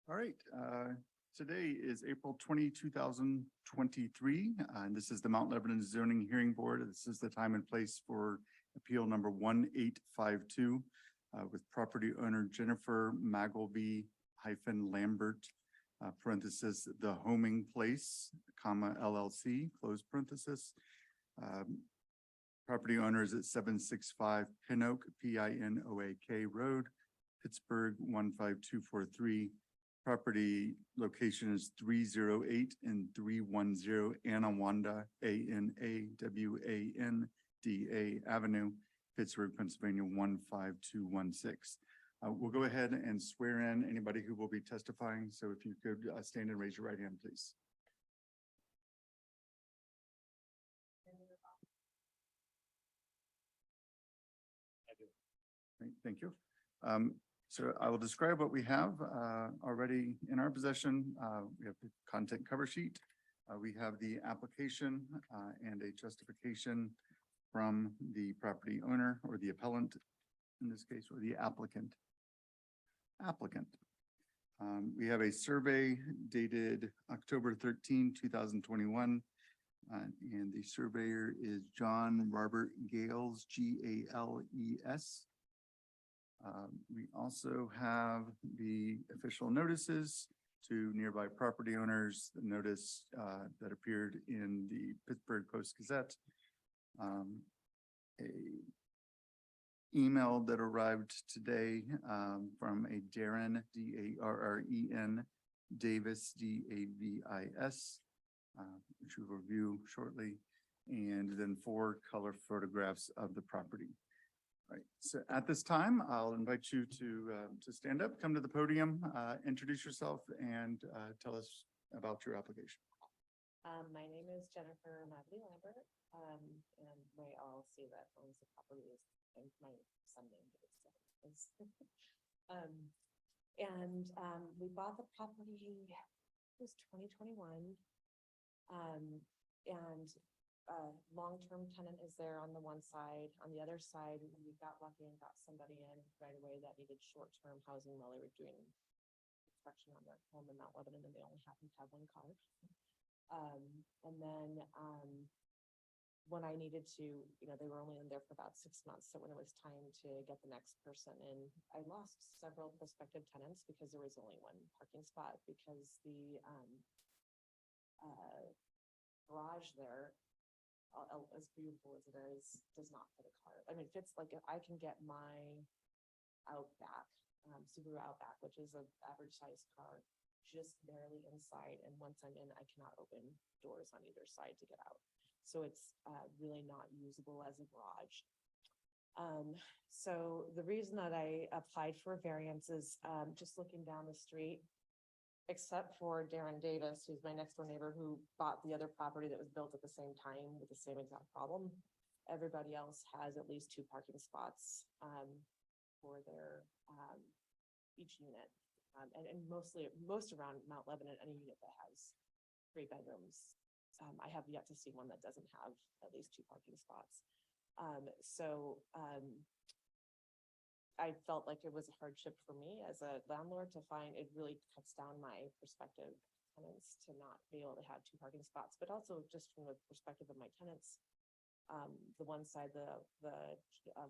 All right, today is April 2023, and this is the Mount Lebanon Zoning Hearing Board. This is the time and place for appeal number 1852 with property owner Jennifer Magleby Lambert, parenthesis, The Homing Place, comma, LLC, close parenthesis. Property owner is at 765 Pinoak, Pinoak Road, Pittsburgh 15243. Property location is 308 and 310 Anawanda, Anawanda Avenue, Pittsburgh, Pennsylvania 15216. We'll go ahead and swear in anybody who will be testifying. So if you could stand and raise your right hand, please. Great, thank you. So I will describe what we have already in our possession. We have the content cover sheet. We have the application and a justification from the property owner or the appellant, in this case, or the applicant. We have a survey dated October 13, 2021. And the surveyor is John Robert Gales, Gales. We also have the official notices to nearby property owners, the notice that appeared in the Pittsburgh Post-Gazette, a email that arrived today from a Darren, D-A-R-R-E-N, Davis, D-A-V-I-S, which we'll review shortly, and then 4 color photographs of the property. All right, so at this time, I'll invite you to stand up, come to the podium, introduce yourself, and tell us about your application. My name is Jennifer Magleby Lambert, and my LLC that owns the property is, and my son named it. We bought the property, it was 2021, long-term tenant is there on the one side. On the other side, we got lucky and got somebody in right away that needed short-term housing while they were doing construction on their home in Mount Lebanon, and they only happened to have 1 car. When I needed to, they were only in there for about 6 months. So when it was time to get the next person in, I lost several prospective tenants because there was only 1 parking spot because the garage there, as beautiful as it is, does not fit a car. I mean, it fits, like, if I can get my Outback, Subaru Outback, which is an average size car, just barely inside. And once I'm in, I cannot open doors on either side to get out. So it's really not usable as a garage. So the reason that I applied for a variance is just looking down the street, except for Darren Davis, who's my next door neighbor who bought the other property that was built at the same time with the same exact problem. Everybody else has at least 2 parking spots for their each unit. And most around Mount Lebanon, any unit that has 3 bedrooms. I have yet to see one that doesn't have at least 2 parking spots. I felt like it was a hardship for me as a landlord to find it really cuts down my prospective tenants to not be able to have 2 parking spots, but also just from the perspective of my tenants. The one side, the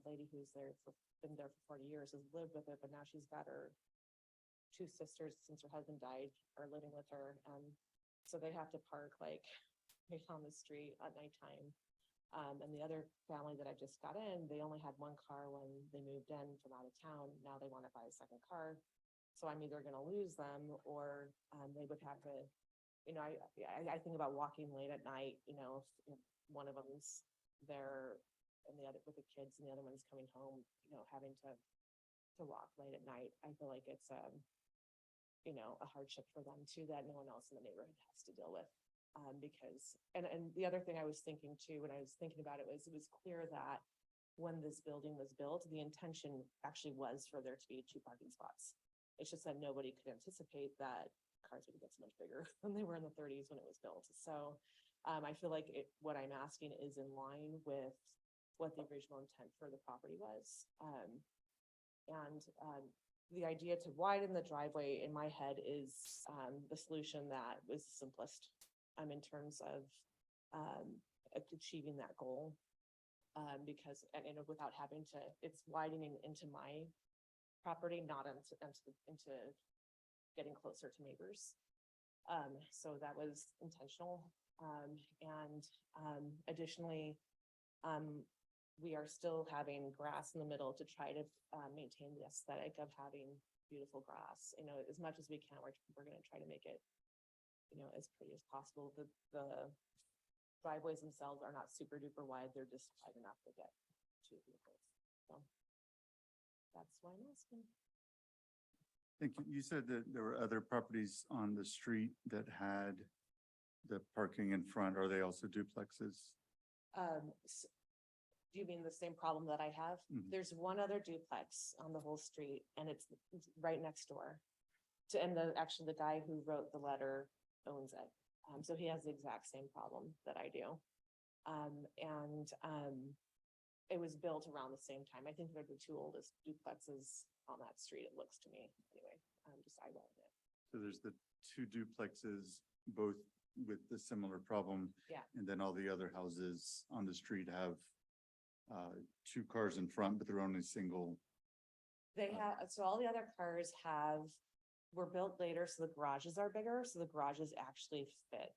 lady who's been there for 40 years has lived with it, but now she's got her 2 sisters since her husband died are living with her. So they have to park like right on the street at nighttime. And the other family that I just got in, they only had 1 car when they moved in from out of town. Now they want to buy a 2nd car. So I'm either going to lose them or they would have to, I think about walking late at night, if one of them's there and the other with the kids and the other one's coming home, having to walk late at night. I feel like it's, a hardship for them too, that no one else in the neighborhood has to deal with. Because the other thing I was thinking too, when I was thinking about it was clear that when this building was built, the intention actually was for there to be 2 parking spots. It's just that nobody could anticipate that cars would get so much bigger than they were in the 30s when it was built. So I feel like what I'm asking is in line with what the original intent for the property was. the idea to widen the driveway in my head is, the solution that was simplest, in terms of, achieving that goal. Because, and without having to, it's widening into my property, not into getting closer to neighbors. So that was intentional. Additionally, we are still having grass in the middle to try to, maintain the aesthetic of having beautiful grass. You know, as much as we can, we're gonna try to make it, you know, as pretty as possible. The driveways themselves are not super duper wide. They're just wide enough to get two vehicles. So that's why I'm asking. Thank you. You said that there were other properties on the street that had the parking in front. Are they also duplexes? Do you mean the same problem that I have? Mhm. There's one other duplex on the whole street and it's right next door. And actually the guy who wrote the letter owns it. So he has the exact same problem that I do. It was built around the same time. I think they're the two oldest duplexes on that street, it looks to me, anyway. Just eyeballing it. So there's the two duplexes, both with the similar problem. Yeah. And then all the other houses on the street have two cars in front, but they're only single. They have, so all the other cars were built later, so the garages are bigger, so the garages actually fit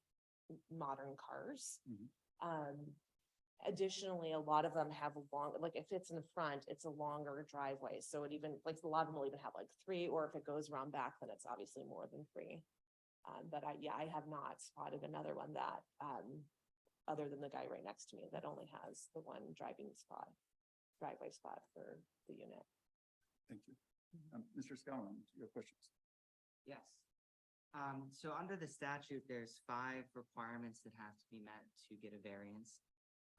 modern cars. Mhm. Additionally, a lot of them have a long, like if it's in the front, it's a longer driveway, so it even, like a lot of them will even have like three, or if it goes around back, then it's obviously more than three. But I have not spotted another one that, other than the guy right next to me that only has the one driveway spot for the unit. Thank you. Mr. Scollon, your questions? Yes. So under the statute, there's 5 requirements that have to be met to get a variance.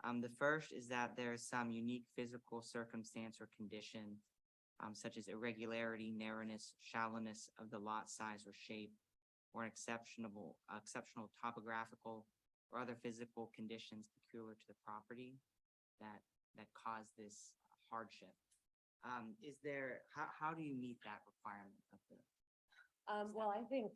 The first is that there is some unique physical circumstance or condition, such as irregularity, narrowness, shallowness of the lot size or shape, or an exceptional topographical or other physical conditions peculiar to the property that cause this hardship. How do you meet that requirement of the? Well, I think,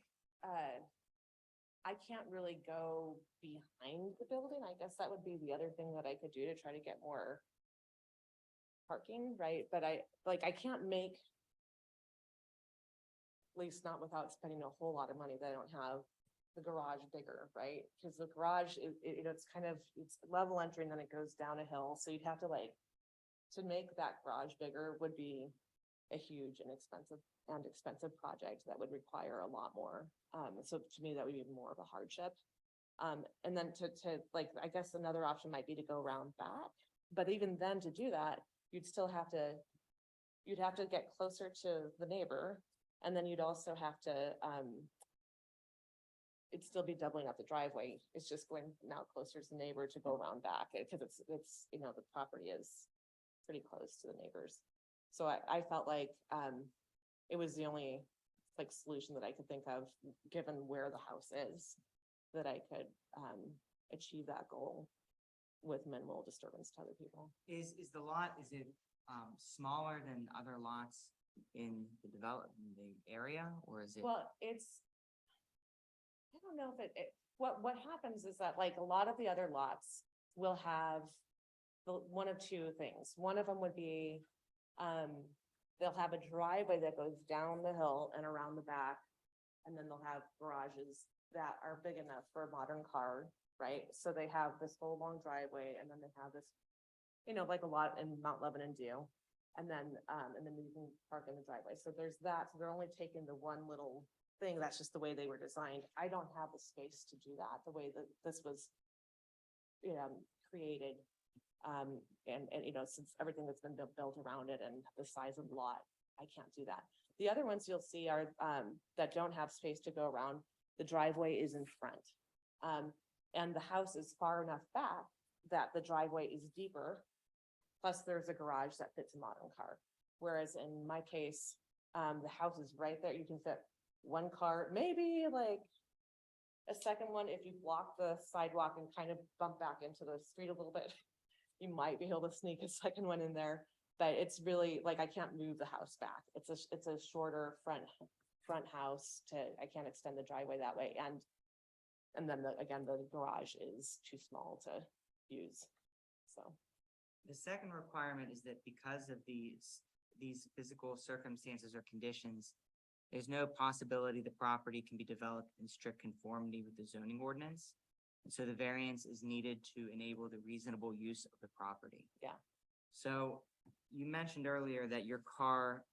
I can't really go behind the building. I guess that would be the other thing that I could do to try to get more parking, right? But I can't make, at least not without spending a whole lot of money that I don't have the garage bigger, right? Because the garage, it's level entry and then it goes down a hill. So you'd have to to make that garage bigger would be a huge and expensive project that would require a lot more. So to me, that would be more of a hardship. And then to I guess another option might be to go around back, but even then to do that, you'd have to get closer to the neighbor. And then you'd also have to, it'd still be doubling up the driveway. It's just going now closer to the neighbor to go around back, because it's, you know, the property is pretty close to the neighbors. So I felt like, it was the only solution that I could think of, given where the house is, that I could, achieve that goal with minimal disturbance to other people. Is the lot, is it smaller than other lots in the area, or is it? Well, I don't know if what happens is that a lot of the other lots will have one of two things. One of them would be, they'll have a driveway that goes down the hill and around the back. And then they'll have garages that are big enough for a modern car, right? So they have this whole long driveway, and then they have this, you know, like a lot in Mount Lebanon do. And then you can park in the driveway. So there's that. So they're only taking the one little thing. That's just the way they were designed. I don't have the space to do that the way that this was, you know, created. And you know, since everything that's been built around it and the size of the lot, I can't do that. The other ones you'll see are, that don't have space to go around. The driveway is in front. And the house is far enough back that the driveway is deeper. Plus there's a garage that fits a modern car. Whereas in my case, the house is right there. You can fit one car, maybe a second one if you block the sidewalk and kind of bump back into the street a little bit. You might be able to sneak a second one in there. But it's really, like, I can't move the house back. It's a shorter front house I can't extend the driveway that way, and then again, the garage is too small to use, so. The second requirement is that because of these physical circumstances or conditions, there's no possibility the property can be developed in strict conformity with the zoning ordinance. And so the variance is needed to enable the reasonable use of the property. Yeah. So you mentioned earlier that your car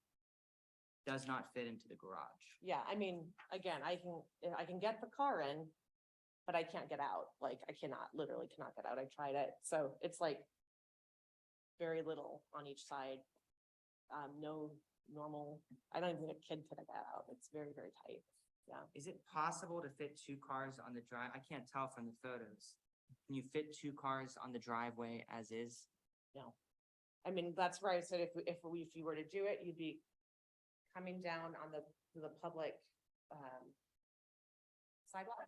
does not fit into the garage. Yeah, I mean, again, I can get the car in, but I can't get out. Like, literally cannot get out. I tried it. So it's like very little on each side. No normal, I don't even think a kid could get out. It's very, very tight. Yeah. Is it possible to fit two cars on the drive? I can't tell from the photos. Can you fit two cars on the driveway as is? No. I mean, that's where I said if you were to do it, you'd be coming down on the public sidewalk.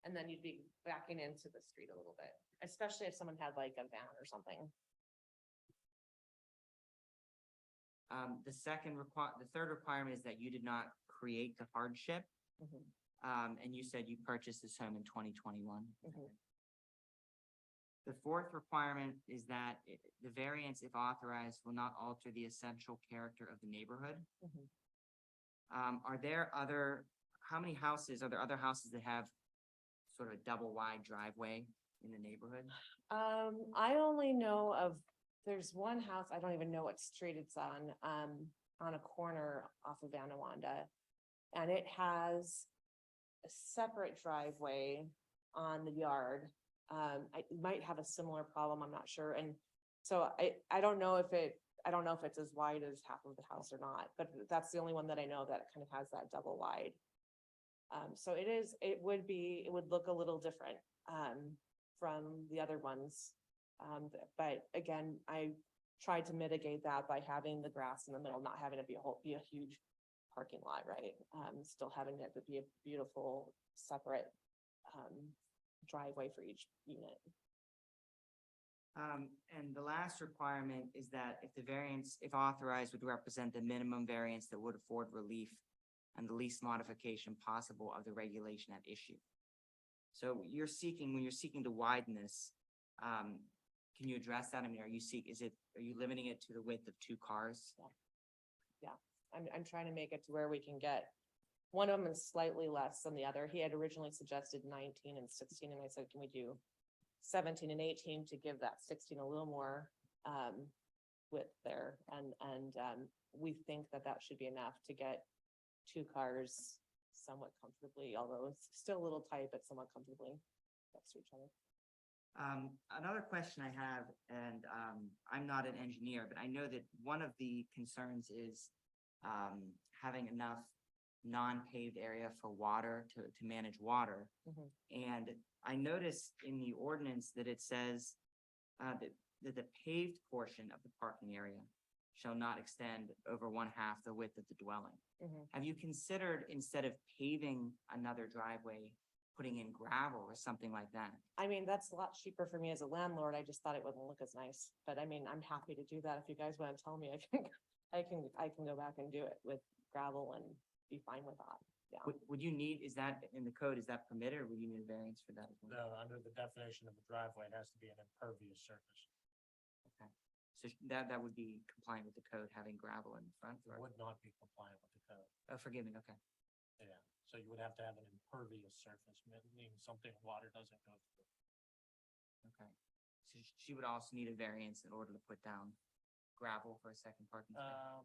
And then you'd be backing into the street a little bit, especially if someone had like a van or something. The third requirement is that you did not create the hardship. Mhm. And you said you purchased this home in 2021. Mhm. The fourth requirement is that the variance, if authorized, will not alter the essential character of the neighborhood. Mhm. Are there other houses that have sort of a double wide driveway in the neighborhood? I only know of, there's one house, I don't even know what street it's on a corner off of Anawanda. And it has a separate driveway on the yard. I might have a similar problem, I'm not sure. And so I don't know if it's as wide as half of the house or not, but that's the only one that I know that kind of has that double wide. So it would look a little different, from the other ones. But again, I tried to mitigate that by having the grass in the middle, not having it be a huge parking lot, right? Still having it be a beautiful, separate, driveway for each unit. And the last requirement is that if the variance, if authorized, would represent the minimum variance that would afford relief and the least modification possible of the regulation at issue. So when you're seeking to widen this, can you address that? I mean, are you limiting it to the width of two cars? I'm trying to make it to where we can get, one of them is slightly less than the other. He had originally suggested 19 and 16, and I said, can we do 17 and 18 to give that 16 a little more width there? And we think that should be enough to get two cars somewhat comfortably, although it's still a little tight, but somewhat comfortably next to each other. Another question I have, and I'm not an engineer, but I know that one of the concerns is having enough non-paved area for water to manage water. Mhm. And I noticed in the ordinance that it says that the paved portion of the parking area shall not extend over 1/2 the width of the dwelling. Mhm. Have you considered, instead of paving another driveway, putting in gravel or something like that? I mean, that's a lot cheaper for me as a landlord. I just thought it wouldn't look as nice, but I mean, I'm happy to do that. If you guys want to tell me, I can go back and do it with gravel and be fine with that. Yeah. Would you need, is that in the code, is that permitted, or would you need a variance for that as well? No, under the definition of a driveway, it has to be an impervious surface. Okay. So that would be compliant with the code, having gravel in front, It or, would not be compliant with the code. oh, forgive me, okay. Yeah, so you would have to have an impervious surface, meaning something water doesn't go through. Okay. So she would also need a variance in order to put down gravel for a second parking space?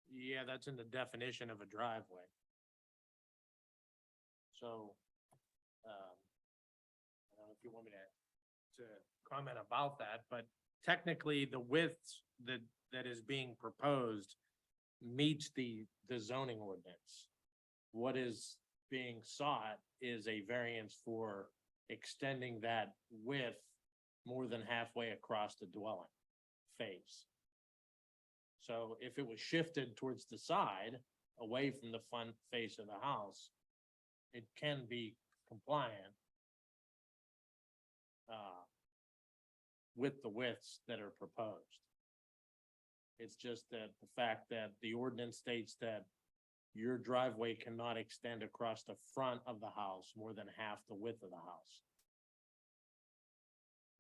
Yeah, that's in the definition of a driveway. So, I don't know if you want me to comment about that, but technically the width that is being proposed meets the zoning ordinance. What is being sought is a variance for extending that width more than halfway across the dwelling face. So if it was shifted towards the side, away from the front face of the house, it can be compliant with the widths that are proposed. It's just that the fact that the ordinance states that your driveway cannot extend across the front of the house more than half the width of the house.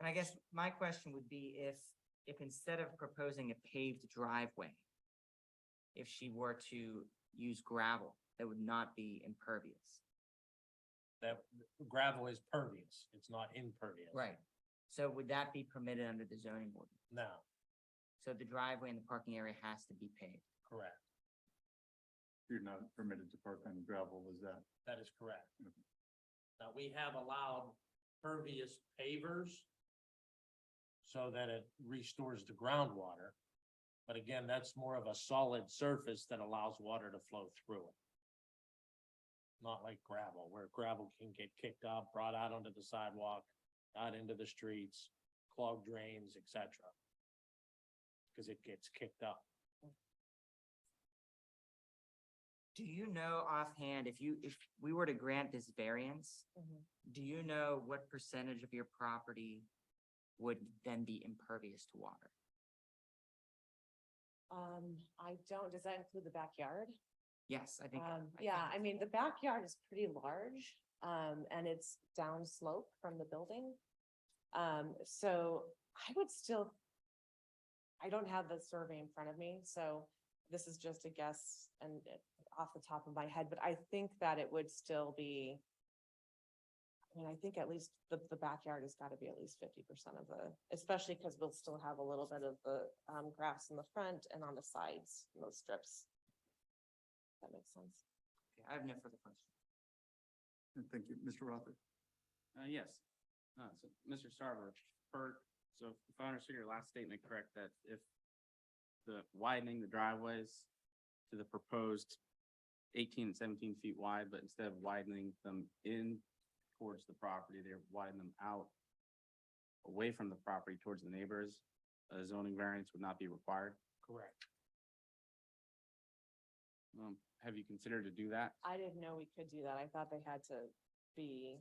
And I guess my question would be if instead of proposing a paved driveway, if she were to use gravel, that would not be impervious. That gravel is pervious, it's not impervious. Right. So would that be permitted under the zoning ordinance? No, So the driveway and the parking area has to be paved. correct. You're not permitted to park on gravel, is that? That is correct. Now, we have allowed pervious pavers so that it restores the groundwater. But again, that's more of a solid surface that allows water to flow through it. Not like gravel, where gravel can get kicked up, brought out onto the sidewalk, out into the streets, clogged drains, etc. Because it gets kicked up. Do you know offhand, if we were to grant this variance, do you know what percentage of your property would then be impervious to water? I don't, does that include the backyard? Yes, I think. Yeah, I mean, the backyard is pretty large, and it's down slope from the building. So I would still, I don't have the survey in front of me, so this is just a guess and off the top of my head, but I think that it would still be. I mean, I think at least the backyard has got to be at least 50% of the, especially because we'll still have a little bit of the grass in the front and on the sides, in those strips. That makes sense. Okay, I have no further questions. Thank you, Mr. Rother. Yes. So, Mr. Sarver, so if I understood your last statement correct, that if the widening the driveways to the proposed 18 and 17 feet wide, but instead of widening them in towards the property, they widen them out away from the property towards the neighbors, a zoning variance would not be required. Correct. Have you considered to do that? I didn't know we could do that. I thought they had to be,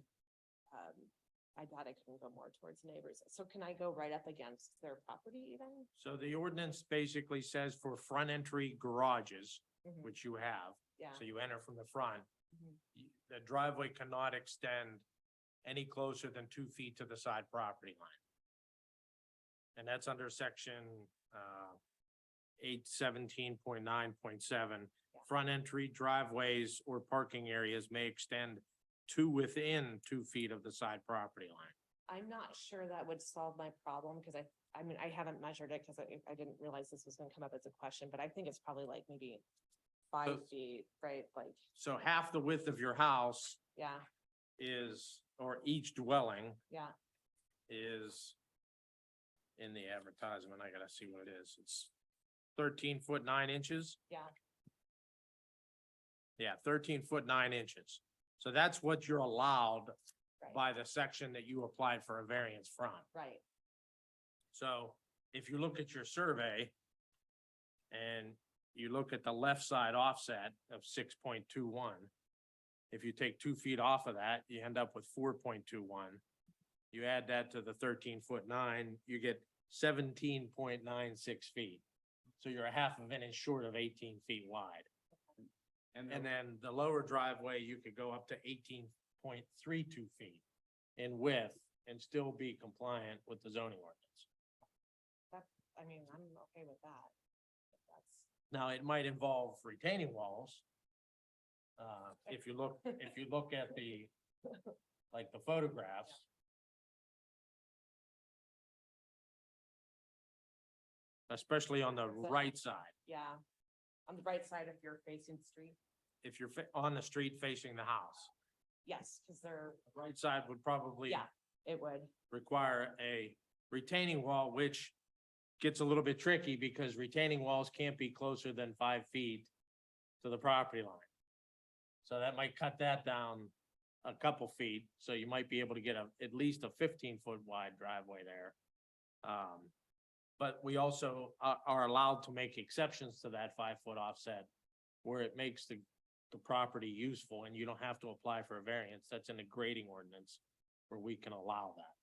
I thought I couldn't go more towards neighbors. So can I go right up against their property even? So the ordinance basically says for front entry garages, Mhm. which you have, Yeah. so you enter from the front, Mhm. the driveway cannot extend any closer than 2 feet to the side property line. And that's under section 817.9.7. Yeah. Front entry driveways or parking areas may extend to within 2 feet of the side property line. I'm not sure that would solve my problem because I mean, I haven't measured it because I didn't realize this was gonna come up as a question, but I think it's probably like maybe 5 feet, right? Like, So half the width of your house yeah, is, or each dwelling yeah, is in the advertisement, I gotta see what it is, it's 13 foot 9 inches. yeah. Yeah, 13 foot 9 inches. So that's what you're allowed Right, by the section that you applied for a variance from. right. So if you look at your survey and you look at the left side offset of 6.21, if you take 2 feet off of that, you end up with 4.21. You add that to the 13 foot 9, you get 17.96 feet. So you're a half of an inch short of 18 feet wide. And then the lower driveway, you could go up to 18.32 feet in width and still be compliant with the zoning ordinance. I mean, I'm okay with that. If that's, Now, it might involve retaining walls. If you look at the, like the photographs. Especially on the right side, yeah. On the right side if you're facing the street, if you're on the street facing the house. yes, because they're, The right side would probably yeah, it would. require a retaining wall, which gets a little bit tricky because retaining walls can't be closer than 5 feet to the property line. So that might cut that down a couple feet, so you might be able to get at least a 15 foot wide driveway there. But we also are allowed to make exceptions to that 5 foot offset where it makes the property useful and you don't have to apply for a variance. That's in the grading ordinance where we can allow that.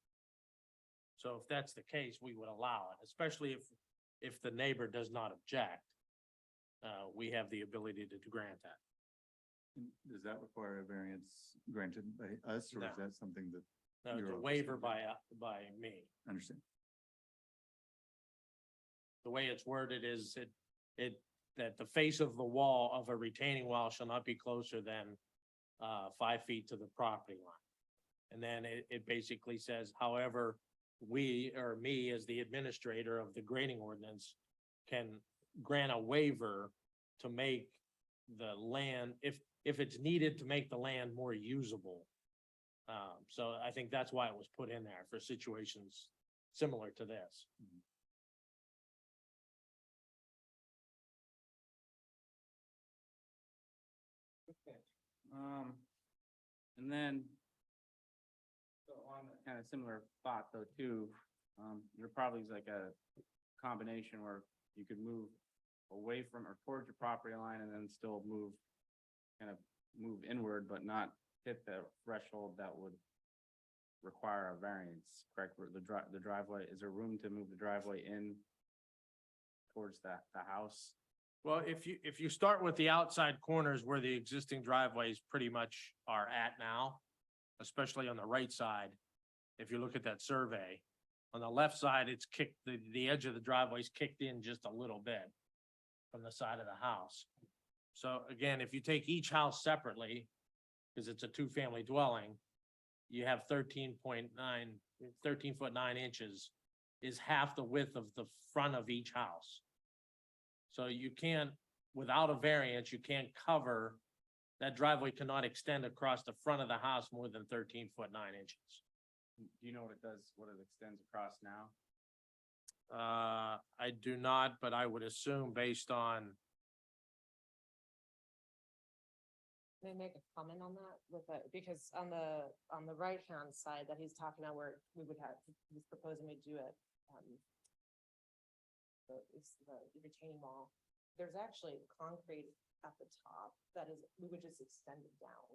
So if that's the case, we would allow it, especially if if the neighbor does not object, we have the ability to grant that. And does that require a variance granted by us, or No. is that something that, No, it's You're a waiver overstepping. by me. understand? The way it's worded is that the face of the wall of a retaining wall shall not be closer than 5 feet to the property line. And then it basically says, however, we, or me as the administrator of the grading ordinance, can grant a waiver to make the land, if it's needed to make the land more usable. So I think that's why it was put in there for situations similar to this. Okay. And then. So on a kind of similar thought though too, there probably is like a combination where you could move away from or towards your property line and then still move. Kind of move inward, but not hit the threshold that would. Require a variance, correct? Where the driveway, is there room to move the driveway in? Towards the house? Well, if you start with the outside corners where the existing driveways pretty much are at now, especially on the right side, if you look at that survey, on the left side, it's kicked, the edge of the driveway's kicked in just a little bit from the side of the house. So again, if you take each house separately, because it's a two-family dwelling, you have 13.9, 13 foot 9 inches is half the width of the front of each house. So you can't, without a variance, you can't cover, that driveway cannot extend across the front of the house more than 13 foot 9 inches. Do you know what it does, what it extends across now? I do not, but I would assume based on, May I make a comment on that with it, because on the right-hand side that he's talking about where we would have, he's proposing we do it. It's the retaining wall, there's actually concrete at the top that is, we would just extend it down.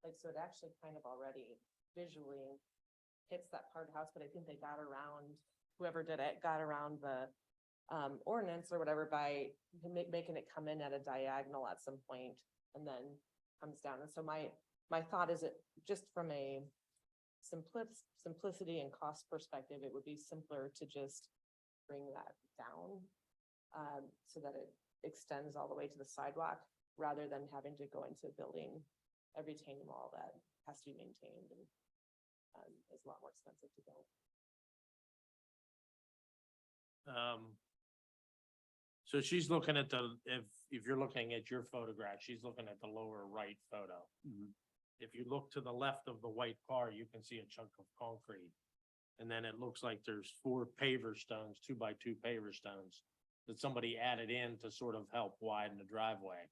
Like, so it actually kind of already visually hits that part of the house, but I think they got around, whoever did it, got around the ordinance or whatever by making it come in at a diagonal at some point and then comes down. And so my thought is it just from a simplicity and cost perspective, it would be simpler to just bring that down so that it extends all the way to the sidewalk rather than having to go into building a retaining wall that has to be maintained and is a lot more expensive to build. so she's looking at if you're looking at your photograph, she's looking at the lower right photo. Mhm. If you look to the left of the white car, you can see a chunk of concrete. And then it looks like there's 4 paver stones, 2x2 paver stones that somebody added in to sort of help widen the driveway.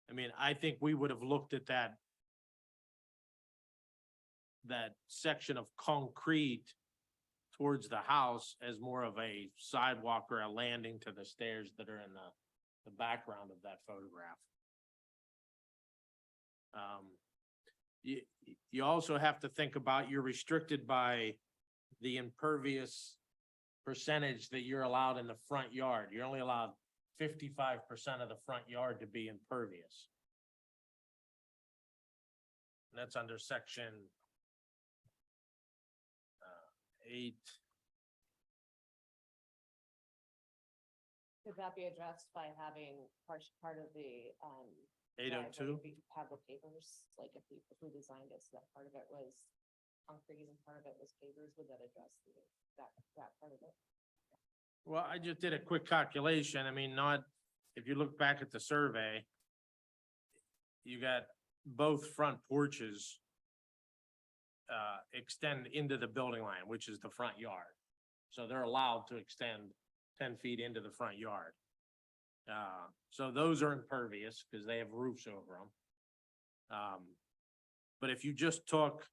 I mean, I think we would have looked at that section of concrete towards the house as more of a sidewalk or a landing to the stairs that are in the background of that photograph. You also have to think about, you're restricted by the impervious percentage that you're allowed in the front yard. You're only allowed 55% of the front yard to be impervious. And that's under section 8. Could that be addressed by having part of the 802. have the pavers, like if we designed it so that part of it was concrete and part of it was pavers, would that address that part of it? Well, I just did a quick calculation. I mean, if you look back at the survey, you got both front porches extend into the building line, which is the front yard. So they're allowed to extend 10 feet into the front yard. So those are impervious because they have roofs over them. But if you just took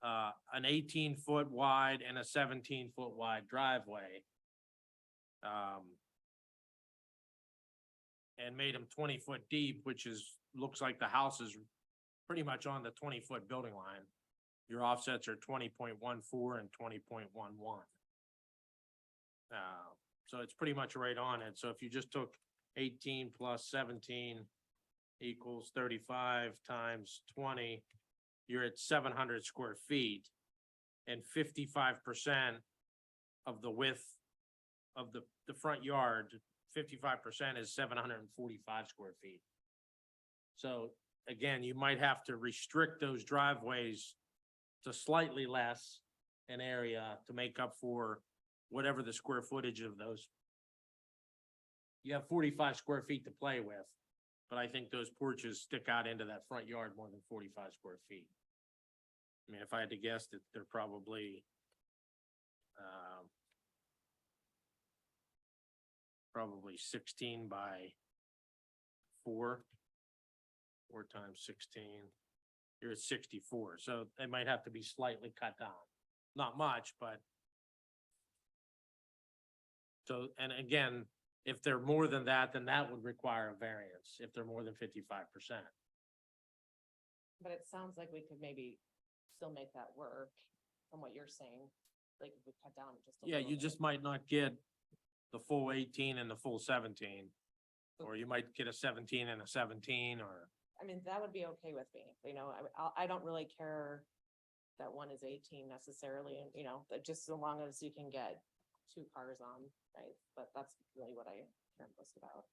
an 18-foot wide and a 17-foot wide driveway, and made them 20-foot deep, which looks like the house is pretty much on the 20-foot building line. Your offsets are 20.14 and 20.11. So it's pretty much right on it. So if you just took 18 plus 17 equals 35 times 20, you're at 700 square feet. And 55% of the width of the front yard, 55% is 745 square feet. So again, you might have to restrict those driveways to slightly less an area to make up for whatever the square footage of those. You have 45 square feet to play with, but I think those porches stick out into that front yard more than 45 square feet. I mean, if I had to guess that they're probably probably 16 by 4 times 16, you're at 64, so they might have to be slightly cut down. Not much, but. So, and again, if they're more than that, then that would require a variance, if they're more than 55%. But it sounds like we could maybe still make that work from what you're saying, like if we cut down just a Yeah, little you bit. just might not get the full 18 and the full 17. Or you might get a 17 and a 17, or, I mean, that would be okay with me, you know, I don't really care that one is 18 necessarily, and, you know, that just so long as you can get 2 cars on, right? But that's really what I care most about.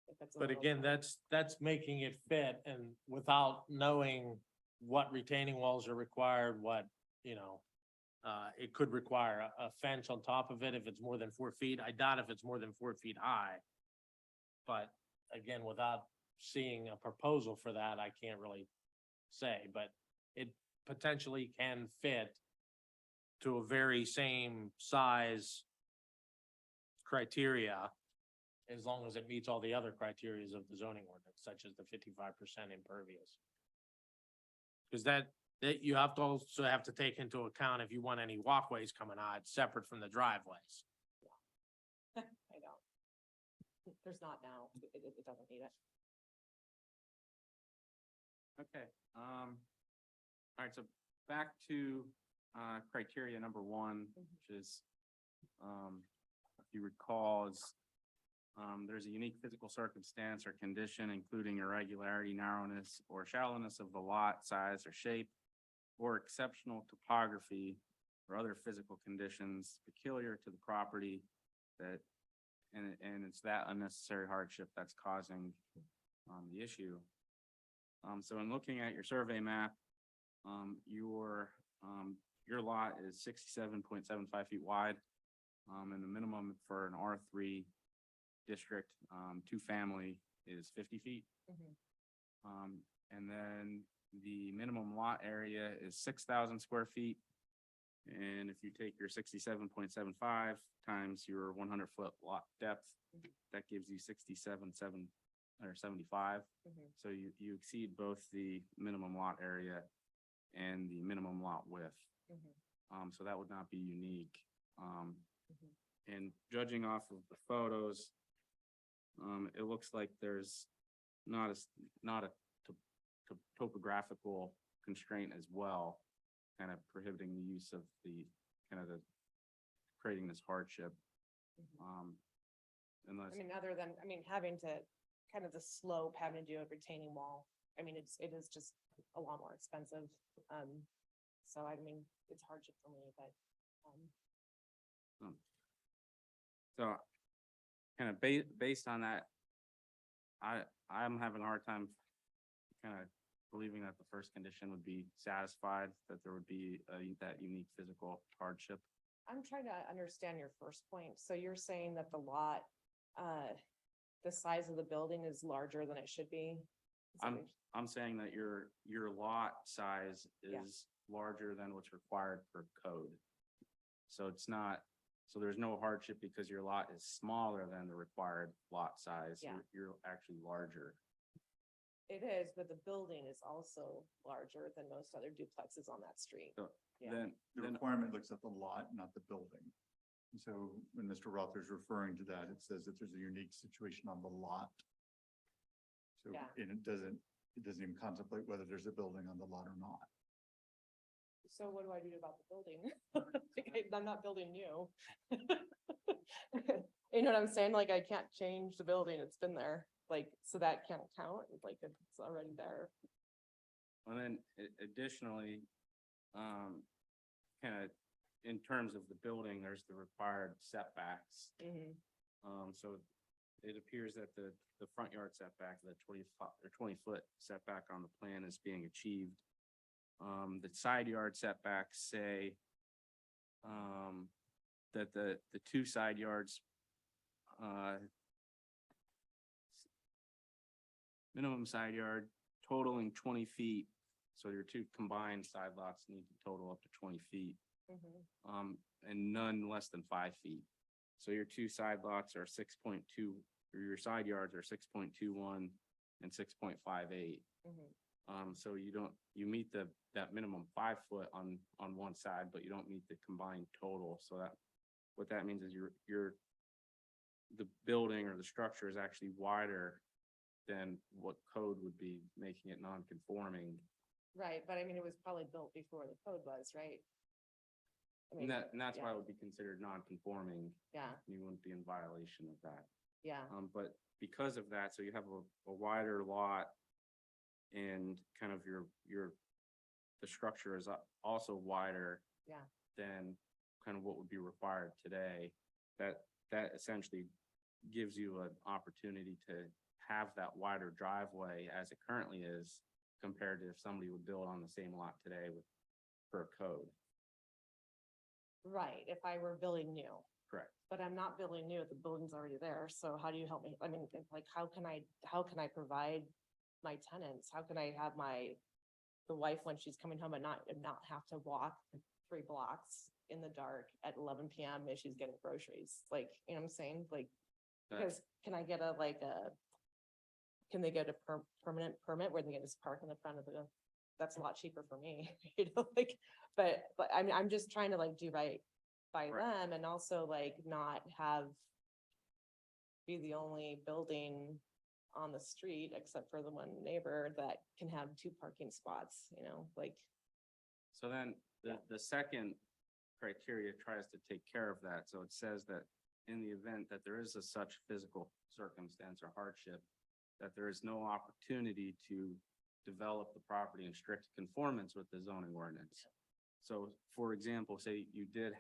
If it's a but little again, bit- that's making it fit, and without knowing what retaining walls are required, what, you know, it could require a fence on top of it if it's more than 4 feet. I doubt if it's more than 4 feet high. But again, without seeing a proposal for that, I can't really say, but it potentially can fit to a very same size criteria, as long as it meets all the other criterias of the zoning ordinance, such as the 55% impervious. Because that you have to also have to take into account if you want any walkways coming out separate from the driveways. I don't. There's not now, it doesn't need it. Okay, all right, so back to, criteria number 1, which is, if you recall, is, there's a unique physical circumstance or condition, including irregularity, narrowness, or shallowness of the lot size or shape, or exceptional topography or other physical conditions peculiar to the property that, and it's that unnecessary hardship that's causing, the issue. So in looking at your survey map, your lot is 67.75 feet wide. And the minimum for an R3 district, 2-family is 50 feet. Mhm. And then the minimum lot area is 6,000 square feet. And if you take your 67.75 times your 100-foot lot depth, that gives you 75. Mhm. So you exceed both the minimum lot area and the minimum lot width. Mhm. So that would not be unique. Mhm. And judging off of the photos, it looks like there's not a topographical constraint as well, kind of prohibiting the use of the creating this hardship. Mhm. Unless, I mean, other than, I mean, having to, kind of the slope, having to do a retaining wall, I mean, it is just a lot more expensive. So I mean, it's hardship for me, but, so kind of based on that, I'm having a hard time kind of believing that the first condition would be satisfied, that there would be that unique physical hardship. I'm trying to understand your first point. So you're saying that the lot, the size of the building is larger than it should be? Is that what you're- I'm saying that your lot size Yeah. is larger than what's required per code. So it's not, so there's no hardship because your lot is smaller than the required lot size. Yeah. You're actually larger. It is, but the building is also larger than most other duplexes on that street. So Yeah. The then requirement looks at the lot, not the building. And so when Mr. Rother's referring to that, it says that there's a unique situation on the lot. So, Yeah. and it doesn't even contemplate whether there's a building on the lot or not. So what do I do about the building? Like, I'm not building new. You know what I'm saying? Like, I can't change the building. It's been there. Like, so that can't count, like, it's already there. And then additionally, kind of in terms of the building, there's the required setbacks. So it appears that the front yard setback, the 20-foot setback on the plan is being achieved. The side yard setbacks say that the two side yards minimum side yard totaling 20 feet. So your two combined side lots need to total up to 20 feet, and none less than 5 feet. So your two side lots are 6.2, or your side yards are 6.21 and 6.58. So you meet that minimum 5 foot on one side, but you don't meet the combined total. So what that means is the building or the structure is actually wider than what code would be, making it non-conforming. Right, but I mean, it was probably built before the code was, right? I mean, And that's why yeah. it would be considered non-conforming. Yeah, You wouldn't be in violation of that. yeah, But because of that, so you have a wider lot and kind of the structure is also wider. Yeah. Than kind of what would be required today. That essentially gives you an opportunity to have that wider driveway as it currently is compared to if somebody would build on the same lot today per code. right, if I were building new. Correct. But I'm not building new, the building's already there, so how do you help me? I mean, it's like, how can I provide my tenants? How can I have the wife, when she's coming home at night, and not have to walk 3 blocks in the dark at 11 PM if she's getting groceries? Like, you know what I'm saying? Like, because can I get can they get a permanent permit where they can just park in the front of that's a lot cheaper for me, you know, like, but I mean, I'm just trying to like do right by Right. them and also like not be the only building on the street except for the one neighbor that can have 2 parking spots, you know, like, So then the second criteria tries to take care of that. So it says that in the event that there is a such physical circumstance or hardship, that there is no opportunity to develop the property in strict conformance with the zoning ordinance. So for example, say you did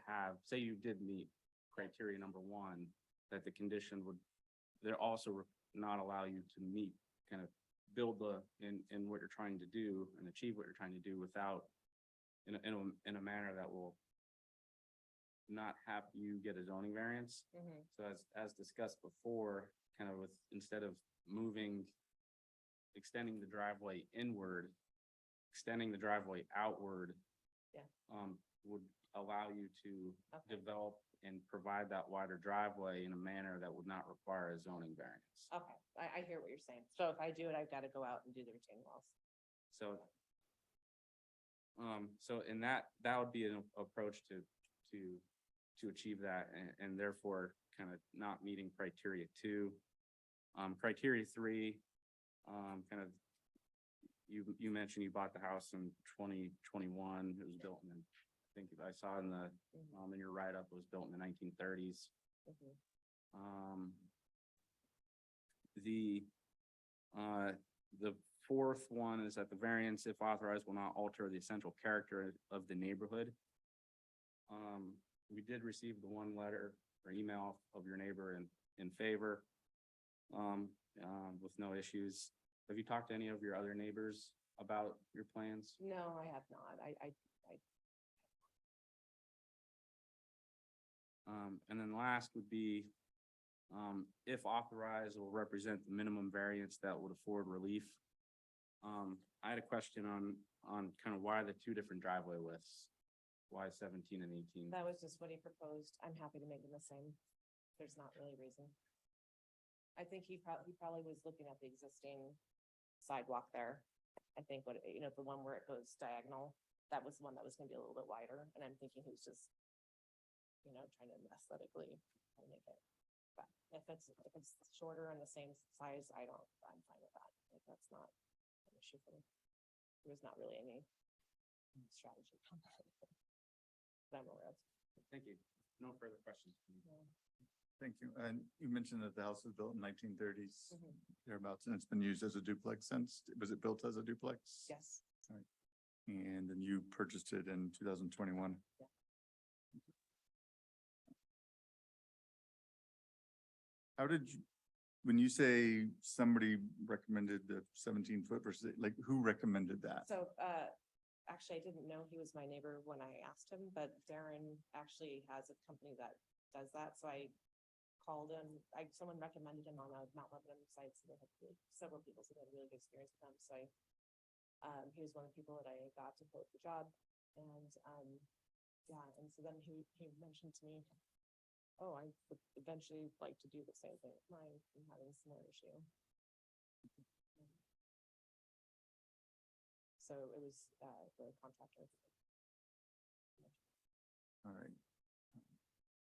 meet criteria number 1, that the condition would, they're also not allow you to meet, kind of build in what you're trying to do and achieve what you're trying to do without in a manner that will not have you get a zoning variance. So as discussed before, kind of instead of extending the driveway inward, extending the driveway outward. Yeah. Would allow you to Okay. develop and provide that wider driveway in a manner that would not require a zoning variance. okay, I hear what you're saying. So if I do it, I've got to go out and do the retaining walls. So, so in that would be an approach to achieve that and therefore kind of not meeting criteria 2. Criteria 3, kind of, you mentioned you bought the house in 2021. It was built in, I think I saw in your write-up, it was built in the 1930s. The 4th one is that the variance, if authorized, will not alter the essential character of the neighborhood. We did receive the 1 letter or email of your neighbor in favor, with no issues. Have you talked to any of your other neighbors about your plans? No, I have not. And then last would be, if authorized, will represent the minimum variance that would afford relief. I had a question on kind of why the 2 different driveway widths, why 17 and 18? That was just what he proposed. I'm happy to make them the same. There's not really a reason. I think he probably was looking at the existing sidewalk there. I think the one where it goes diagonal, that was the one that was gonna be a little bit wider, and I'm thinking he was just, trying to aesthetically make it. But if it's shorter and the same size, I'm fine with that. Like, that's not an issue for me. There's not really any strategy. That I'm aware of. Thank you. No further questions. Thank you. And you mentioned that the house was built in 1930s, Mhm. thereabouts, and it's been used as a duplex since. Was it built as a duplex? Yes. And then you purchased it in 2021? Yeah. How did you, when you say somebody recommended the 17-foot versus, like, who recommended that? So, actually, I didn't know he was my neighbor when I asked him, but Darren actually has a company that does that, so I called him, someone recommended him on a Mount Lebanon site, so they had several people said they had a really good experience with him, so he was one of the people that I got to quote the job, and, yeah, and so then he mentioned to me, oh, I would eventually like to do the same thing with mine, I'm having a similar issue. So it was, the contractor. All right.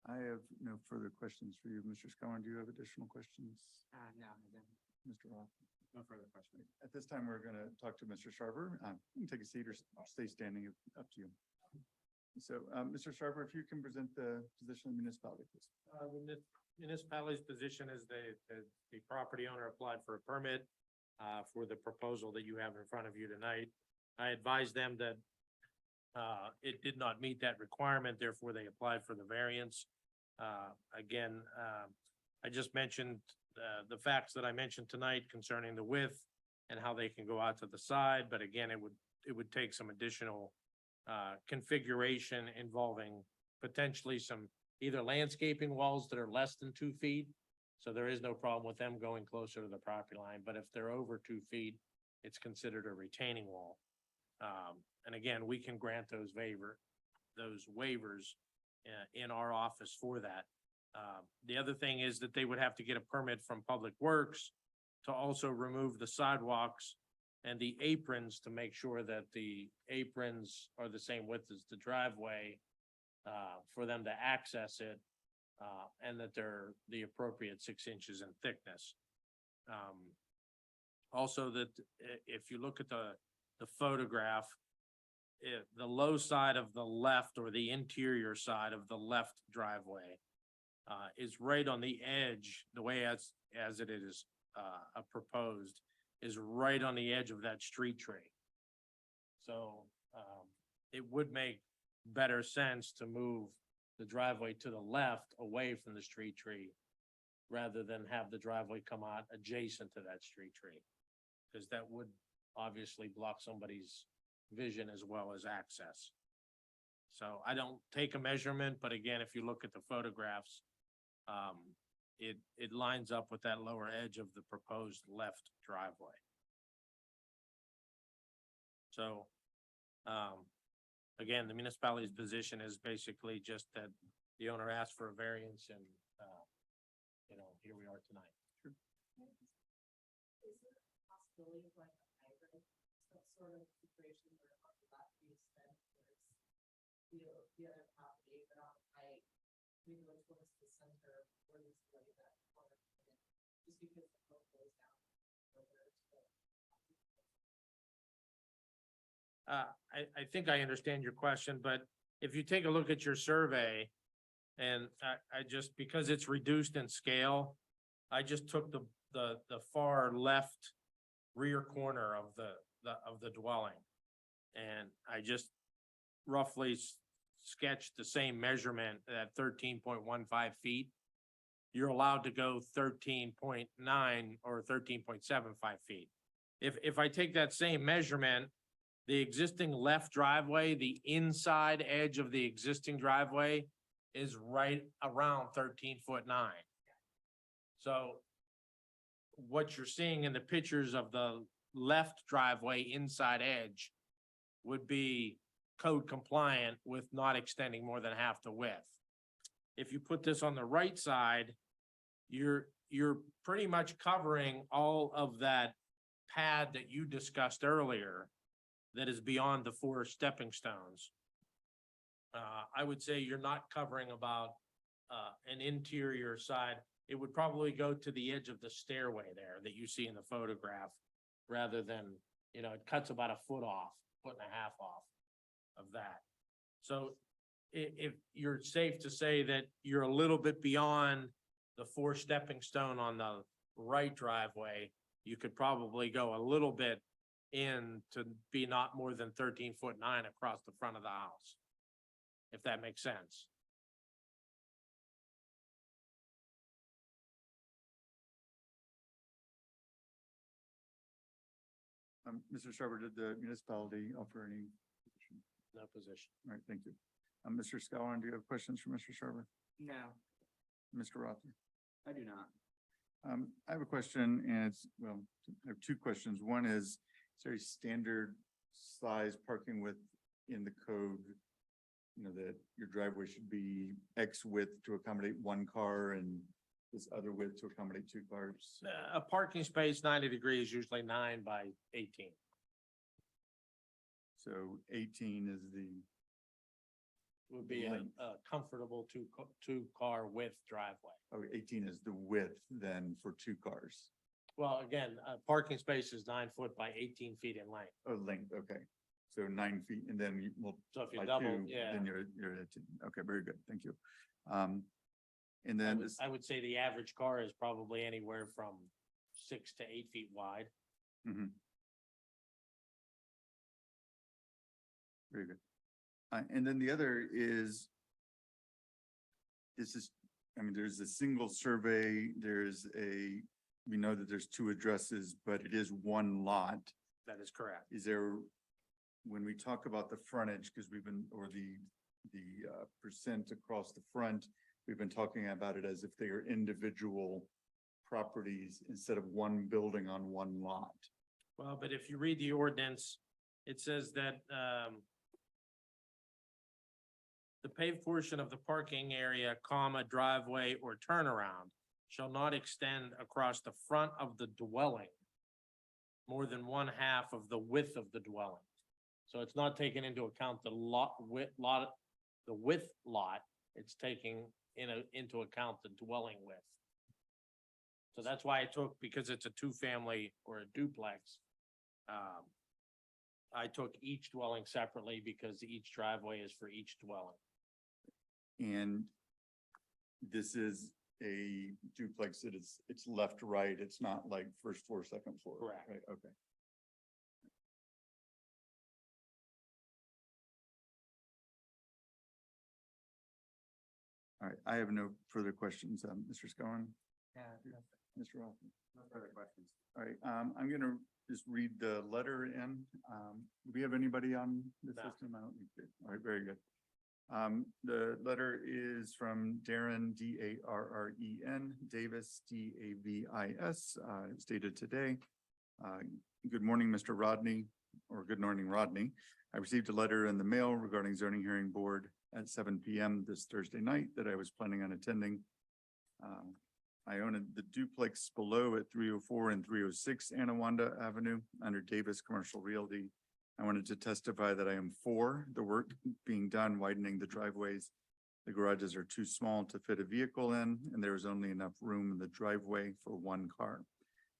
I have no further questions for you. Mr. Scowen, do you have additional questions? No, I don't. Mr. Roth? No further questions. At this time, we're going to talk to Mr. Sharver. You can take a seat or stay standing, up to you. So, Mr. Sharver, if you can present the position of the municipality, please. The municipality's position is the property owner applied for a permit for the proposal that you have in front of you tonight. I advised them that it did not meet that requirement, therefore they applied for the variance. Again, I just mentioned the facts that I mentioned tonight concerning the width and how they can go out to the side, but again, it would take some additional configuration involving potentially some either landscaping walls that are less than 2 feet. So there is no problem with them going closer to the property line, but if they're over 2 feet, it's considered a retaining wall. And again, we can grant those waivers in our office for that. The other thing is that they would have to get a permit from Public Works to also remove the sidewalks and the aprons to make sure that the aprons are the same width as the driveway for them to access it, and that they're the appropriate 6 inches in thickness. Also that if you look at the photograph, the low side of the left or the interior side of the left driveway is right on the edge, the way as it is proposed, is right on the edge of that street tree. So it would make better sense to move the driveway to the left away from the street tree rather than have the driveway come out adjacent to that street tree. Because that would obviously block somebody's vision as well as access. So I don't take a measurement, but again, if you look at the photographs, it lines up with that lower edge of the proposed left driveway. So, again, the municipality's position is basically just that the owner asked for a variance and, here we are tonight. Is there a possibility of like a hybrid, some sort of situation where on the left we spend towards the other property, but on the right, we go towards the center or this way that corner, just because the road goes down further to the. I think I understand your question, but if you take a look at your survey, and I just, because it's reduced in scale, I just took the far left rear corner of the dwelling. And I just roughly sketched the same measurement at 13.15 feet. You're allowed to go 13.9 or 13.75 feet. If I take that same measurement, the existing left driveway, the inside edge of the existing driveway is right around 13.9. So what you're seeing in the pictures of the left driveway inside edge would be code compliant with not extending more than half the width. If you put this on the right side, you're pretty much covering all of that pad that you discussed earlier that is beyond the 4 stepping stones. I would say you're not covering about an interior side. It would probably go to the edge of the stairway there that you see in the photograph, rather than, it cuts about 1.5 foot off. of that. So if you're safe to say that you're a little bit beyond the 4 stepping stone on the right driveway, you could probably go a little bit in to be not more than 13'9" across the front of the house. If that makes sense. Mr. Sharber, did the municipality offer any? No position. All right, thank you. Mr. Scallon, do you have questions for Mr. Sharber? No, Mr. Rother? I do not. I have a question and it's, well, I have 2 questions. One is there a standard size parking width in the code? You know, that your driveway should be X width to accommodate 1 car and this other width to accommodate 2 cars? A parking space 90 degrees, usually 9 by 18. So 18 is the, Would be a Length. comfortable two-car width driveway. 18 is the width then for 2 cars. Well, again, a parking space is 9 foot by 18 feet in length. Oh, length, okay. So 9 feet and then you will. So if you by double, 2, yeah, Then you're at 10. Okay, very good. Thank you. And I then would, this, I would say the average car is probably anywhere from 6 to 8 feet wide. mhm. Very good. And then the other is, this is, I mean, there's a single survey, we know that there's 2 addresses, but it is 1 lot. That is correct. Is there, when we talk about the frontage, because we've been, or the percent across the front, we've been talking about it as if they are individual properties instead of 1 building on 1 lot. Well, but if you read the ordinance, it says that, the paved portion of the parking area, comma, driveway or turnaround shall not extend across the front of the dwelling more than 1/2 of the width of the dwelling. So it's not taking into account the the width lot, it's taking into account the dwelling width. So that's why I took, because it's a 2-family or a duplex, I took each dwelling separately because each driveway is for each dwelling. And this is a duplex, it's left, right, it's not like first floor, second floor. Correct. Right, okay. All right, I have no further questions. Mr. Scowen, yeah, Mr. Rothman. No further questions. All right, I'm gonna just read the letter in. Do we have anybody on the No. system? I don't think we do. All right, very good. The letter is from Darren, Darren, Davis, Davis, stated today. Good morning, Mr. Rodney, or good morning, Rodney. I received a letter in the mail regarding zoning hearing board at 7 PM this Thursday night that I was planning on attending. I own the duplex below at 304 and 306 Anawanda Avenue under Davis Commercial Realty. I wanted to testify that I am for the work being done widening the driveways. The garages are too small to fit a vehicle in, and there is only enough room in the driveway for 1 car.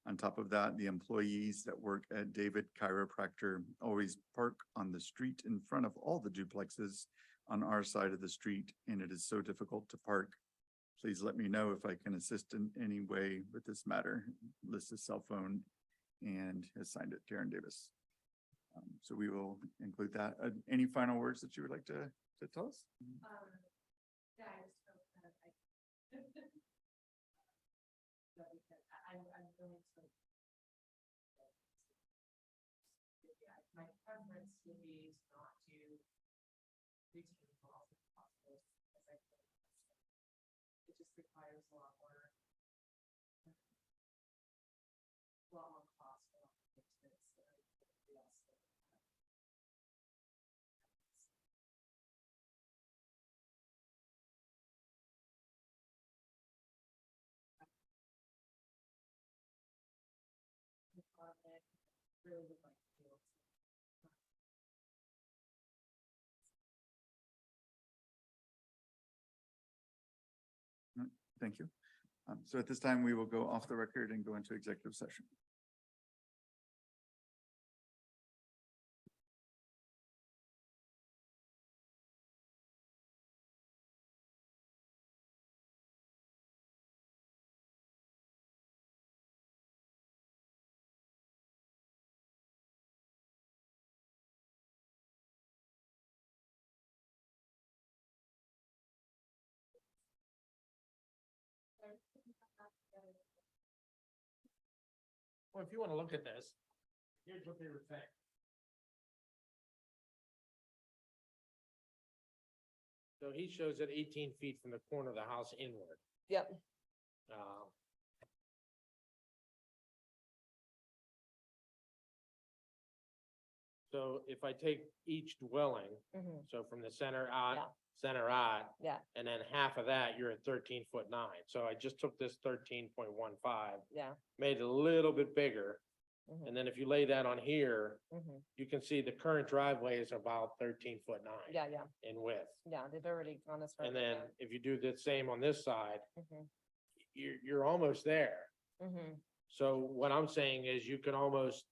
On top of that, the employees that work at David Chiropractor always park on the street in front of all the duplexes on our side of the street, and it is so difficult to park. Please let me know if I can assist in any way with this matter. Lists his cell phone and has signed it, Darren Davis. So we will include that. Any final words that you would like to tell us? Yeah, I just felt kind of like. I'm going to. Yeah, my preference would be not to retain all the possible, as I could. It just requires a lot more. A lot more cost, a lot more maintenance than everybody else. Department really would like to be able to. Thank you. So at this time, we will go off the record and go into executive session. Well, if you wanna look at this, here's what they were saying. So he shows it 18 feet from the corner of the house inward. Yep. Uh, So if I take each dwelling, Mhm. so from the center Yeah. out, center out, Yeah, and then half of that, you're at 13.9. So I just took this 13.15, yeah. made it a little bit bigger. Mhm. And then if you lay that on here, Mhm. you can see the current driveway is about 13.9 Yeah, yeah, in width. yeah, they've already gone as far. And as then that. if you do the same on this side, Mhm. you're almost there. Mhm. So what I'm saying is you can almost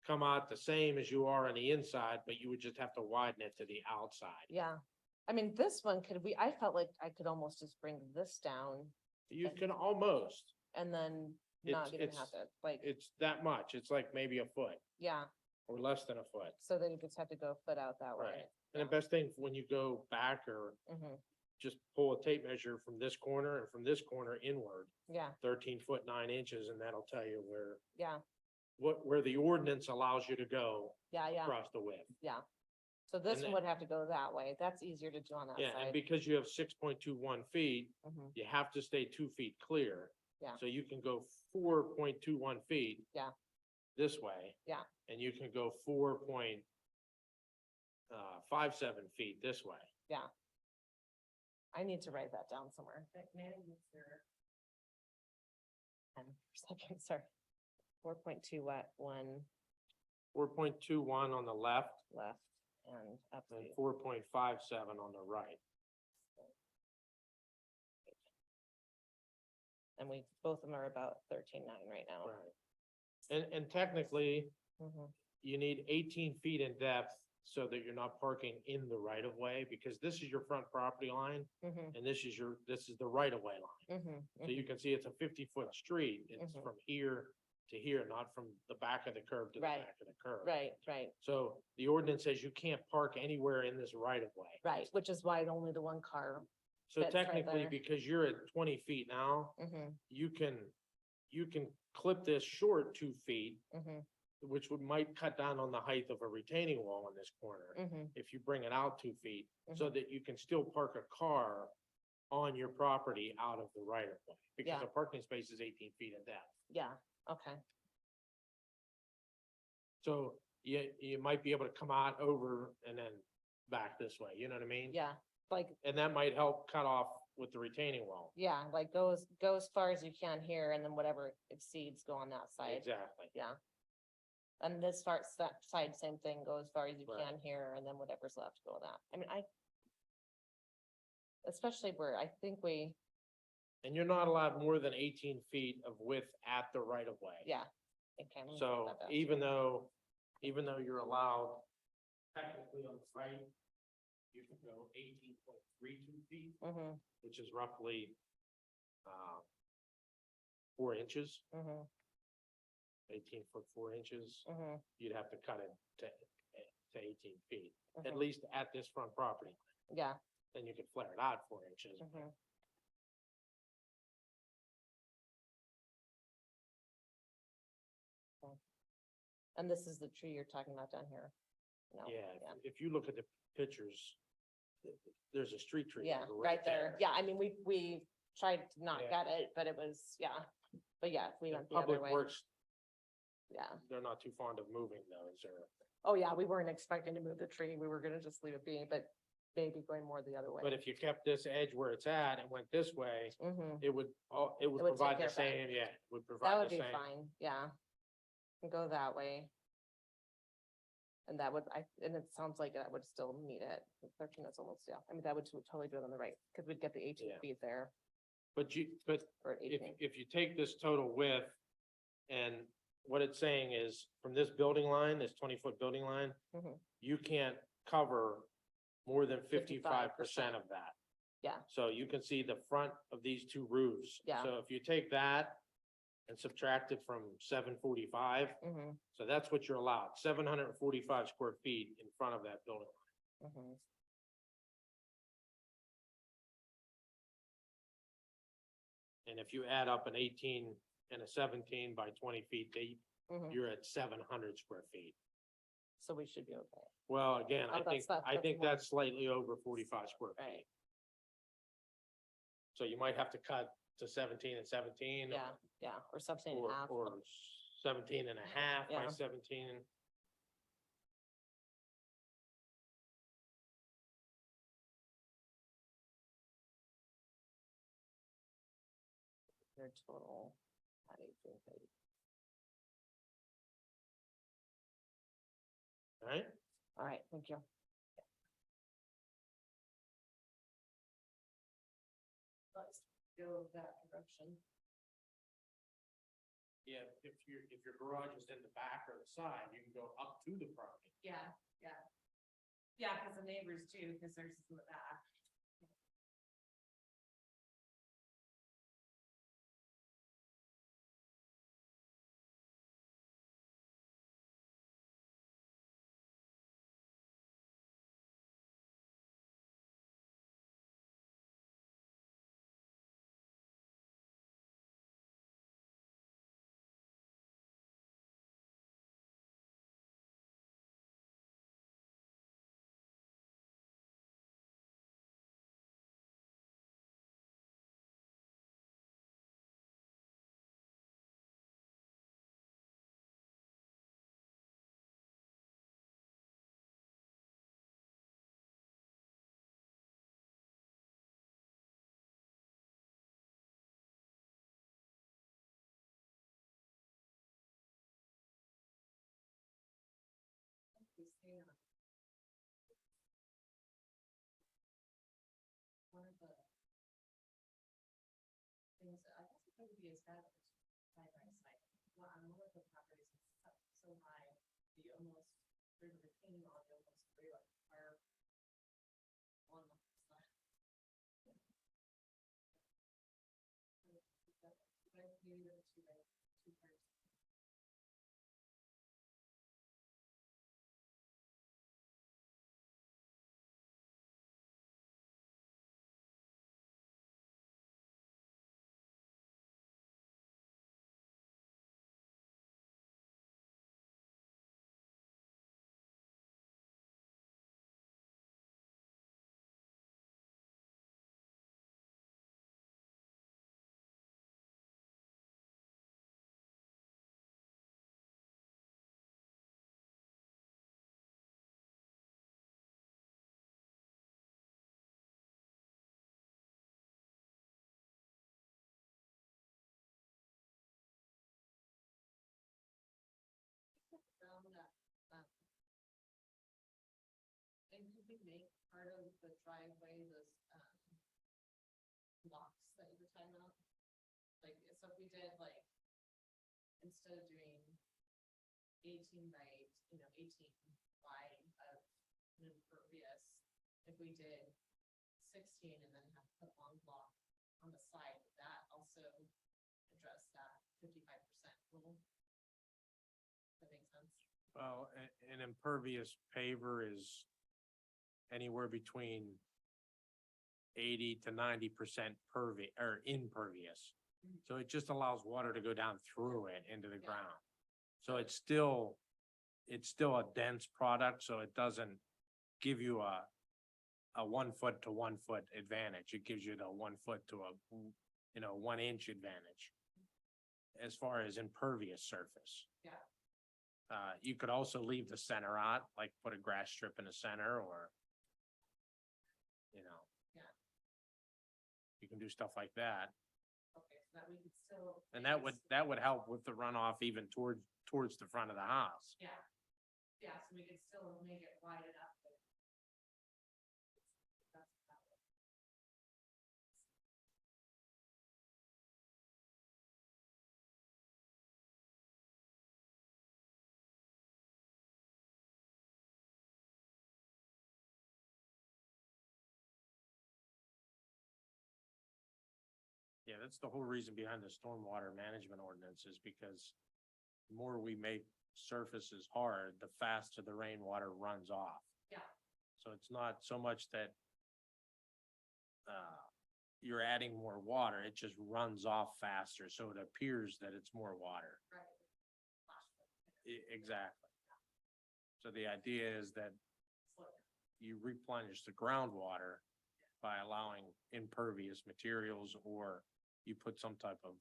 come out the same as you are on the inside, but you would just have to widen it to the outside. Yeah, I mean, this one, I felt like I could almost just bring this down You can almost, and then not It's- even it's- have to, like, it's that much. It's like maybe a foot yeah, or less than a foot. so then you just have to go foot out that way. Right. And the best thing when you go back or Mhm. just pull a tape measure from this corner and from this corner inward, Yeah, 13 foot 9 inches, and that'll tell you yeah, where the ordinance allows you to go yeah, yeah, across the width. yeah. So this And one then- would have to go that way. That's easier to do on that Yeah, and side. because you have 6.21 feet, Mhm. you have to stay 2 feet clear. Yeah. So you can go 4.21 feet. Yeah. This way. Yeah. And you can go 4.57 feet this way. I need to write that down somewhere. And for a second, sorry. 4.2 what, 1 4.21 on the left left and up and to, 4.57 on the right. and both of them are about 13.9 right now. Right. And technically, Mhm. you need 18 feet in depth so that you're not parking in the right of way, because this is your front property line Mhm. and this is the right of way line. Mhm. So you can see it's a 50-foot street. It's Mhm. from here to here, not from the back of the curb to the Right. back of the curb. Right, right, So the ordinance says you can't park anywhere in this right of way. right, which is why only the one car. So Fits right technically, there. because you're at 20 feet now, Mhm. you can clip this short 2 feet, Mhm. which might cut down on the height of a retaining wall in this corner. Mhm. If you bring it out 2 feet, so Mhm. that you can still park a car on your property out of the right of way. Because Yeah. a parking space is 18 feet in depth. Yeah, okay, So you might be able to come out over and then back this way, you know what I mean? yeah, like, And that might help cut off with the retaining wall. yeah, like go as far as you can here and then whatever exceeds go on that side. Exactly. Yeah. And this side, same thing, go as far as you Right. can here, and then whatever's left, go that. I mean, especially where I think And you're not allowed more than 18 feet of width at the right of way. yeah. Okay. let me write So that down. even though you're allowed technically on the right, you can go 18.32 feet, Mhm, which is roughly 4 inches, mhm, 18 foot 4 inches. mhm, You'd have to cut it to 18 feet, at mhm. least at this front property. Yeah. Then you could flare it out 4 inches. Mhm. Okay. And this is the tree you're talking about down here? No, Yeah, if you look at the pictures, there's a street tree. Yeah, right there. Yeah, I mean, we tried to not Yeah. get it, but it was, yeah. But yeah, we went the other Public way. Works, Yeah. they're not too fond of moving those, or, Oh, yeah, we weren't expecting to move the tree. We were gonna just leave it be, but maybe going more the other way. but if you kept this edge where it's at and went this way, Mhm. it would It would take provide care the of that. same, yeah, would That provide would the be same. fine, yeah. And go that way. And that would, and it sounds like that would still meet it. 13 is almost, yeah. I mean, that would totally do it on the right, because we'd get the 18 Yeah. feet there, But or if, 18. if you take this total width, and what it's saying is, from this building line, this 20-foot building line, Mhm. you can't cover more than 55% 55%. of that. Yeah. So you can see the front of these two roofs. Yeah. So if you take that and subtract it from 745, Mhm, so that's what you're allowed, 745 square feet in front of that building. mhm. And if you add up an 18 and a 17 by 20 feet deep, Mhm. you're at 700 square feet. So we should be okay. Well, again, Oh, that's not- I that's think more. that's slightly over 45 square Right. feet. So you might have to cut to 17 and 17. Yeah, yeah, or something and a half. Or 17 and a half by Yeah. 17. Their total at 18 feet. Right? All right, thank you. Let's go that direction. Yeah, if your garage is in the back or the side, you can go up to the property. Yeah, yeah. Yeah, because the neighbors too, because theirs is in the back. One of the things that I guess it could be as bad as side by side. Well, on one of the properties, it's up so high, the almost, there's a retaining wall, you almost feel like fire on the side. Maybe the two by two parts. Found that, and could we make part of the driveway, those, blocks that you were talking about? Like, so if we did like, instead of doing 18 by, 18 wide of an impervious, if we did 16 and then have put one block on the side, would that also address that 55% rule? That makes sense? Well, an impervious paver is anywhere between 80 to 90% or impervious. So it just allows water to go down through it into the Yeah. ground. So it's still a dense product, so it doesn't give you a 1 foot to 1 foot advantage. It gives you the 1 foot to a 1 inch advantage as far as impervious surface. Yeah. You could also leave the center out, like put a grass strip in the center or, Yeah. you can do stuff like that. Okay, so that we could still. And that would help with the runoff even towards the front of the house. Yeah, yeah, so we could still make it wide enough, but. That's about it. Yeah, that's the whole reason behind the stormwater management ordinance is because the more we make surfaces hard, the faster the rainwater runs off. Yeah. So it's not so much that you're adding more water, it just runs off faster, so it appears that it's more water. Exactly. So the idea is that you replenish the groundwater by allowing impervious materials, or you put some type of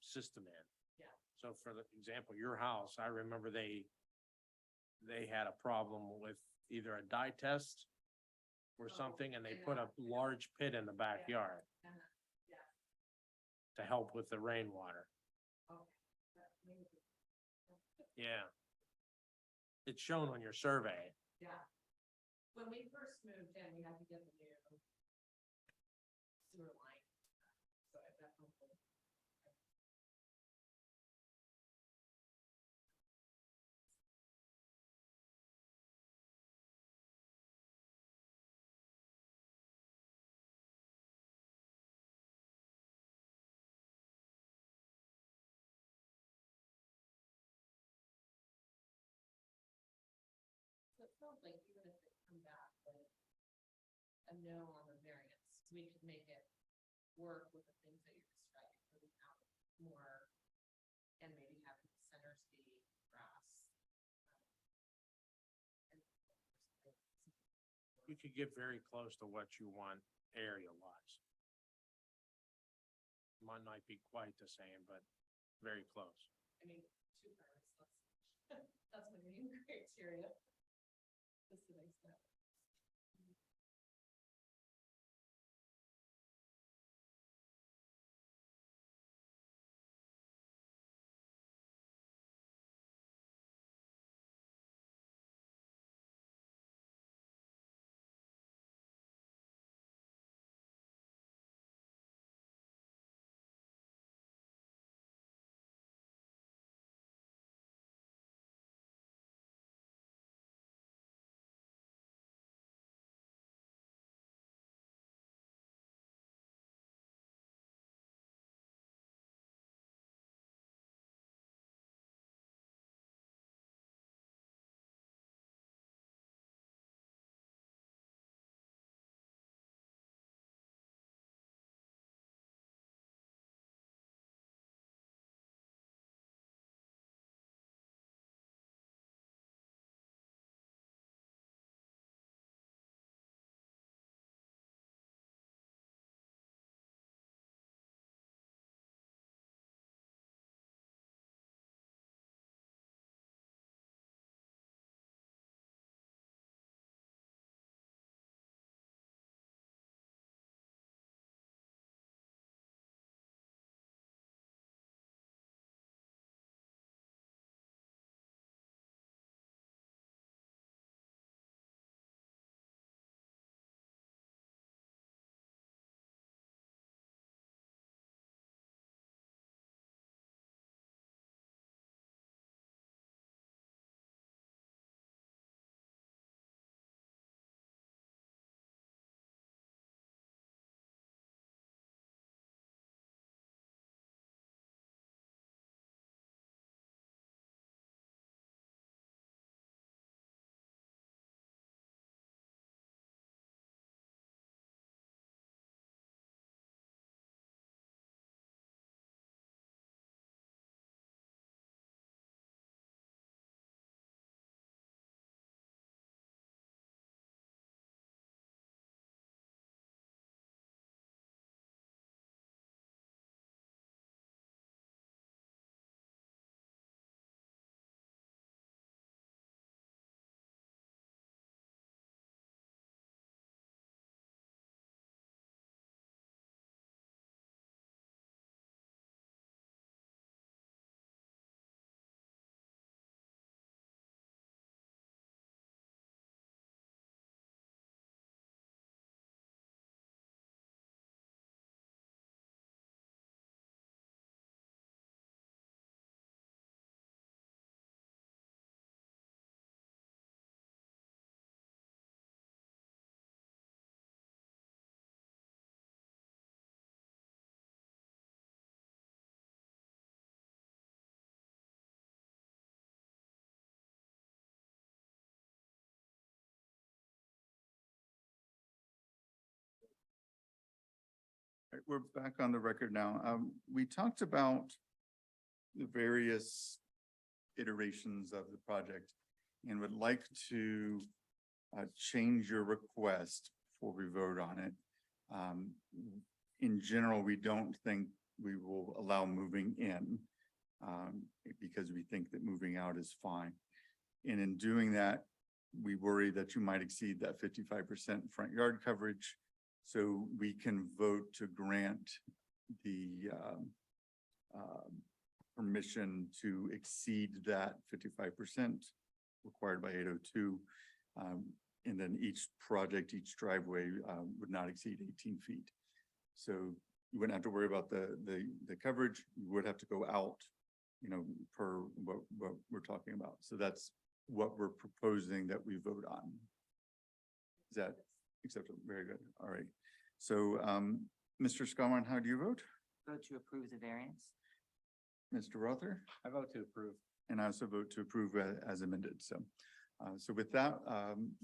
system in. Yeah. So for the example, your house, I remember they had a problem with either a dye test or something, and they put a large pit in the backyard to help with the rainwater. Yeah. It's shown on your survey. Yeah. When we first moved in, we had to get the new sewer line. So I definitely. So it sounds like even if they come back with a no on the variance, we could make it work with the things that you're describing, without more, and maybe having the centers be grass. You could get very close to what you want area wise. Might not be quite the same, but very close. I mean, two cars, that's my main criteria. Just a nice note. we're back on the record now. We talked about the various iterations of the project and would like to change your request before we vote on it. In general, we don't think we will allow moving in because we think that moving out is fine. And in doing that, we worry that you might exceed that 55% front yard coverage. So we can vote to grant the permission to exceed that 55% required by 802. And then each project, each driveway would not exceed 18 feet. So you wouldn't have to worry about the coverage. You would have to go out, you know, per what we're talking about. So that's what we're proposing that we vote on. Is that acceptable? Very good. All right. So, Mr. Scanlon, how do you vote? Vote to approve the variance. Mr. Rother? I vote to approve. And I also vote to approve as amended. So, so with that,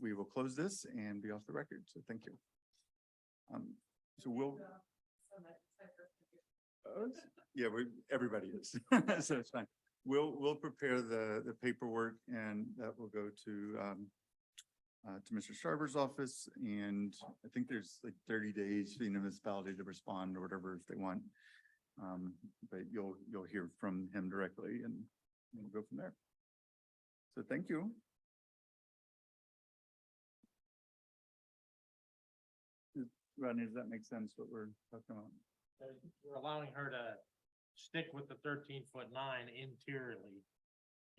we will close this and be off the record. So thank you. So we'll. Yeah, everybody is. So it's fine. We'll prepare the paperwork and that will go to Mr. Sharber's office. And I think there's like 30 days for the municipality to respond or whatever if they want. But you'll hear from him directly and we'll go from there. So thank you. Rodney, does that make sense what we're talking about? We're allowing her to stick with the 13'9"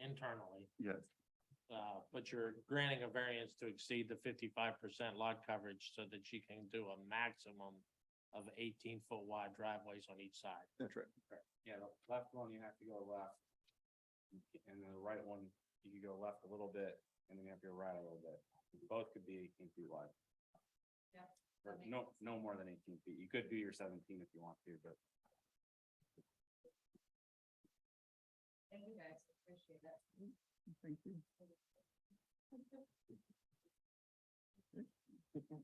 internally. Yes. But you're granting a variance to exceed the 55% lot coverage so that she can do a maximum of 18-foot wide driveways on each side. That's right. Yeah, the left one, you have to go left. And then the right one, you can go left a little bit, and then you have to go right a little bit. Both could be 18 feet wide. Yeah. Or no more than 18 feet. You could do your 17 if you want to, but. Thank you guys, appreciate that. Thank you. Okay.